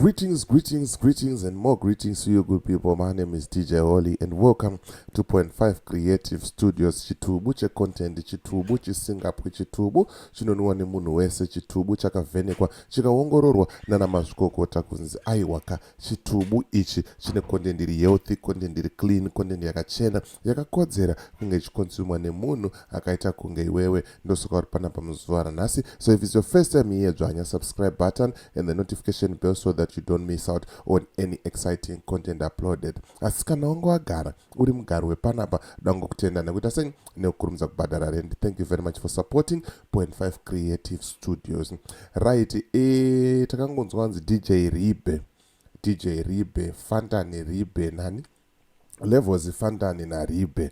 Greetings, and more greetings to you, good people. My name is DJ Holly, and welcome to Point 5 Creative Studios. Chitubu che content, chitubu chisingapu, chitubu chinonwa ne munhu wese, chitubu chakavhenekwa chikaongororwa nana mazvikokota kunzi aiwaka. Chitubu ichi chine content iri healthy, content iri clean, content yakachena, yakakodzera kunge ichikonsumwa nemunhu akaita kunge iwewe. Ndosoka uri panapa muzuva ranhasi. So if it's your first time here, dzvanya subscribe button and the notification bell so that you don't miss out on any exciting content uploaded. Asi kana wangu wagara uri mugaro wepanapa dango kutenda nekuita sei nekukurumidza kubhadhara rent. Thank you very much for supporting Point 5 Creative Studios. Right, takangonzwa nzi DJ Ribhe, Fantani Ribhe nani? Levels Fantani na Ribhe.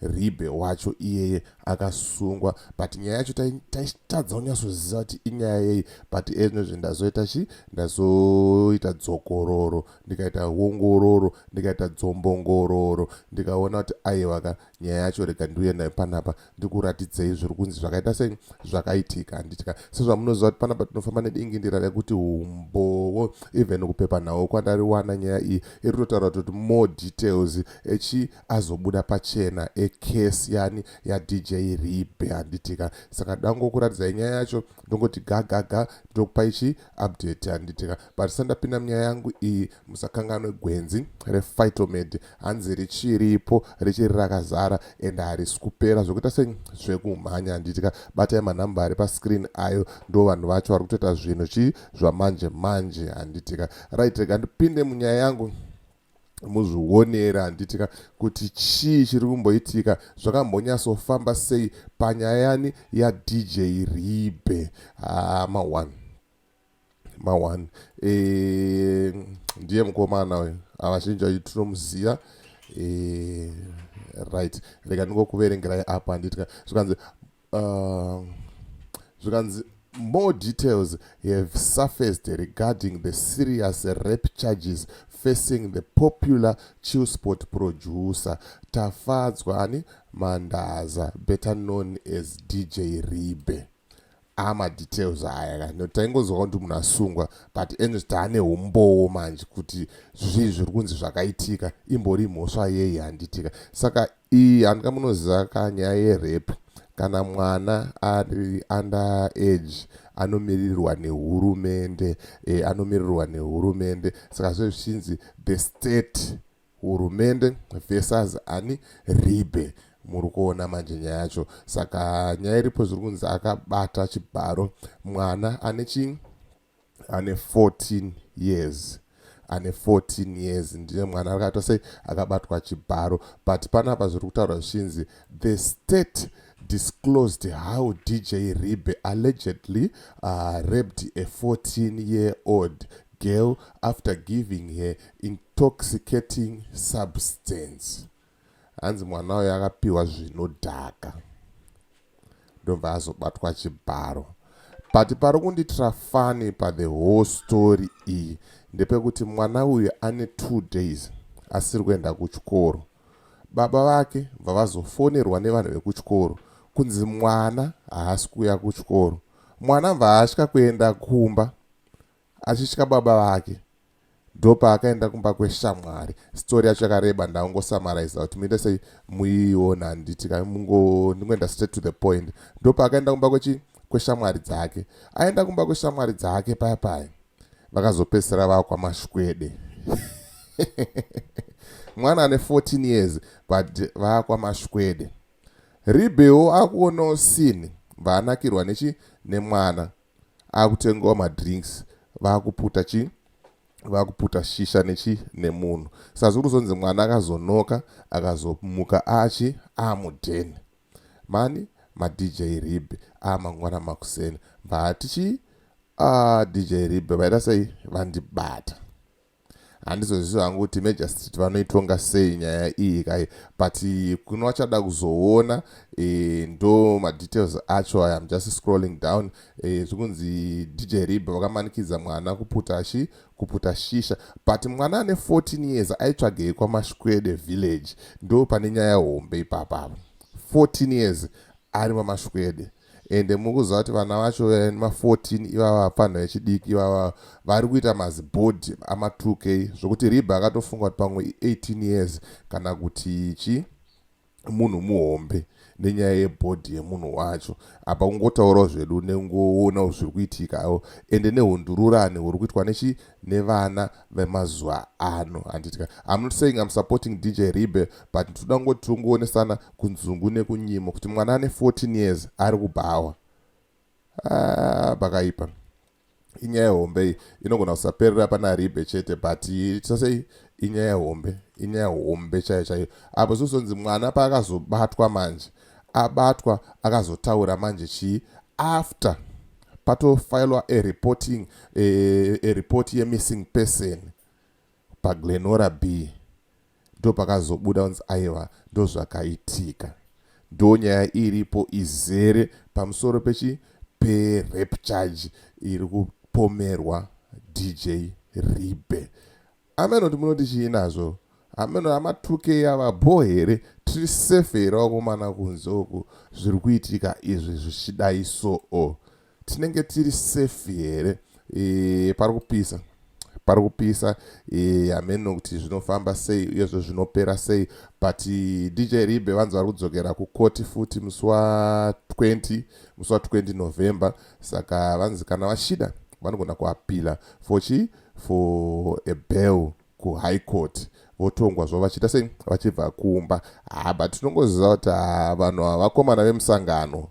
Ribhe wacho iyeye akasungwa, but nyaya yacho taitadza kunyatsoziva kuti inyaya yei, but ezvinozvi ndazoita dzokororo, ndikaita ongororo, ndikaita dzombongororo, ndikaona kuti aiwaka nyaya yacho rega ndiuye nayo panapa ndikuratidzei zviri kunzi zvakaita sei zvakaitika. Handitika sezvamunoziva kuti panapa tinofamba nedingindira rekuti umbowo, even kupepa nawo kwandariwana nyaya iyi iri kutotaura kuti more details echi azobuda pachena ekesi yani ya DJ Ribhe. Handitika saka dangokuratidza nyaya yacho ndongoti gaga ndokupa ichi update. Handitika but sandapinda munyaya yangu iyi musakanganwe gwenzi rephytomed hanzi richiripo richiri rakazara and harisi kupera zvokuita zvekumhanya. Handitika batai manhamba ari pascreen ayo ndo vanhu vacho vari kutoita zvinhu zvamanje manje. Handitika right, rega ndipinde munyaya yangu muzvionera. Handitika kuti chii chiri kumboitika, zvakambonyatsofamba sei panyaya yani ya DJ Ribhe. Ma1 ndiye mukomana uyu, avazhinji vacho tinomuziva. Right, rega ndingokuverengerai apa. Handitika zvikanzi more details have surfaced regarding the serious rape charges facing the popular chill sport producer Tafadzwani Mandaza, better known as DJ Ribhe. Ama details aya notaingozwa kuti munhu asungwa, but enzvita ane umbowo manje kuti zvii zviri kunzi zvakaitika, imbori mhosva yei. Handitika saka iyi handikamunoziva kanyaya yerape kana mwana ari under age anomirirwa nehurumende, saka zvezvichinzi the state hurumende versus ani Ribhe. Muri kuona manje nyaya yacho. Saka nyaya iripo zviri kunzi akabata chibharo mwana ane 14 years. Ane 14 years ndiye mwana akaita sei akabatwa chibharo, but panapa zviri kutaurwa zvichinzi the state disclosed how DJ Ribhe allegedly raped a 14-year-old girl after giving her intoxicating substance. Hanzi mwana uyo akapiwa zvinodhaka ndobva azobatwa chibharo. But pari kunditira fani the whole story iyi ndepekuti mwana uyu ane 2 days asiri kuenda kuchikoro. Baba vake bva vazofonerwa nevanhu vekuchikoro kunzi mwana haasi kuuya kuchikoro. Mwana bva asvika kuenda kumba, achitya baba vake ndopa akaenda kumba kweshamwari. Story yacho yakareba, ndaungosamaraiza kuti muite sei muiona. Handitika ndingoenda straight to the point. Ndopa akaenda kumba kweshamwari dzake. Aenda kumba kweshamwari dzake paya vakazopesera KwaMashwede. Mwana ane 14 years but KwaMashwede. Ribhewo akuonawo scene, vaanakirwa nemwana akutengawo madrinks, vakuputa shisha nemunhu. Saka zviri kuzonzi mwana akazonoka akazomuka amudheni mani madJ Ribhe amangwana makuseni vati DJ Ribhe vaita sei vandibata. Handizozviziva hangu kuti Major Street vanoitonga sei nyaya iyi kai, but kuno vachada kuzoona ndo madetails acho. I am just scrolling down. Zvikunzi DJ Ribhe vakamanikidza mwana kuputa shisha, but mwana ane 14 years Aitsvagei KwaMashwede village ndo pane nyaya hombe ipapa. 14 years ari paMashwede ende mukuziva kuti vana vacho ma14 ivava panha vechidiki ivava vari kuita mazibhodhi ama2K zvokuti Ribhe akatofunga kuti pamwe 18 years kana kuti chi munhu muhombe nenyaya yebhodhi yemunhu wacho apa kungotaurawo zvedu nengoona zviri kuitikawo ende nehundururani huri kuitwa nechi nevana vemazuva ano handitika I'm not saying I'm supporting DJ Ribhe but toda ngoti tirikuonesana kunzungu nekunyimo kuti mwana ane 14 years ari kubhawa pakaipa inyaya yehombe inogona kusaperera pana Ribhe chete but tisasei inyaya yehombe chaiyo chaiyo apo zozonzi mwana paakazobatwa manje abatwa akazotaura manje chii after patofailwa report ye-missing person paGlenora B ndo pakazobuda unzi aiwa ndo zvakaitika ndo nyaya iripo izere pamusoro pe-rape charge iri kupomerwa DJ Ribhe amenoti munoti chiinazvo ameno ama2K ava bho here tiri safe here wakomana kunze uku zviri kuitika izvi zvichidai so tinenge tiri safe here pari kupisa ameno kuti zvinofamba sei uyezvo zvinopera sei but DJ Ribhe vanzi vari kudzokera kukoti futi musi wa20 November saka vanzi kana vashida vanogona kuapila for a bail ku high court votongwa zvo vachiita sei vachibva kumba but tinongoziva kuti vanhu vakomana vemusangano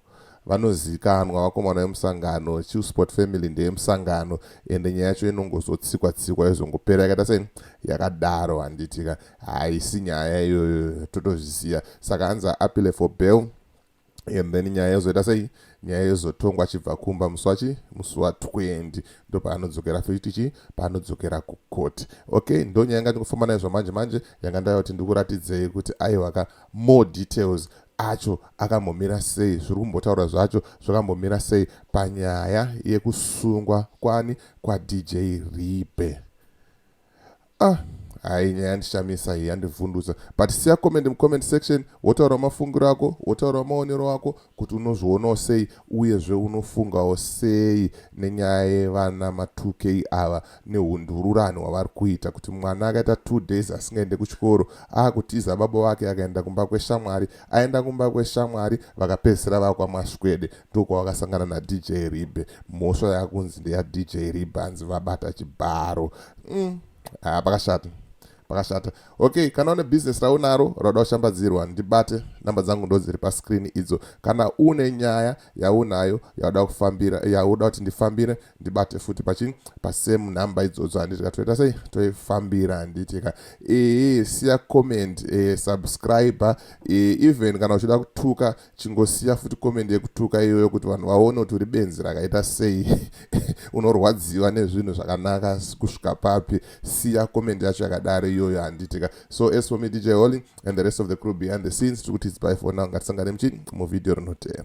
vanozikanwa vakomana vemusangano chisport family ndeyemusangano ende nyaya yacho inongozotsikwa yozongopera yakaita sei yakadaro handitika haisi nyaya iyoyo totozviziva saka hanzi apile for bail and then nyaya yozoita sei nyaya yozotongwa achibva kumba musi wa20 ndo paanodzokera fitichi paanodzokera kukoti okay ndo nyaya yanga ndikufamba naizvo manje yanga ndaya kuti ndikuratidzei kuti aiwaka more details acho akambomira sei zviri kumbotaura zvacho zvakambomira sei panyaya yekusungwa kwa-DJ Ribhe hai nyaya yandishamisa iyi yandivhundutsa but siya comment mucomment section wotaura mafungiro ako wotaura maonero ako kuti unozvionawo sei uyezve unofungawo sei nenyaya yevana ma2K ava nehundururani hwavari kuita kuti mwana akaita 2 days asingaende kuchikoro akutiza baba wake akaenda kumba kweshamwari aenda kumba kweshamwari vakapedzisira vakwaMashwede ndokwavakasangana naDJ Ribhe mhosva yakunzi ndeyaDJ Ribhe hanzi vabata chibharo pakashata okay kana une business raunaro rauda kushambadzirwa ndibate namba dzangu ndo dziri pascreen idzo kana une nyaya yaunayo yauda kuti ndifambire ndibate futi pasame namba idzodzo handitika toita sei toifambira handitika siya comment subscribe even kana uchida kutuka chingosiya futi comment yekutuka iyoyo kuti vanhu vaone kuti uri benzi rakaita sei unorwadziwa nezvinhu zvakanaka kusvika papi siya comment yacho yakadaro iyoyo handitika so as for me DJ Holly and the rest of the crew behind the scenes tikuti it's bye for now ngatisangane muvideo rinotevera.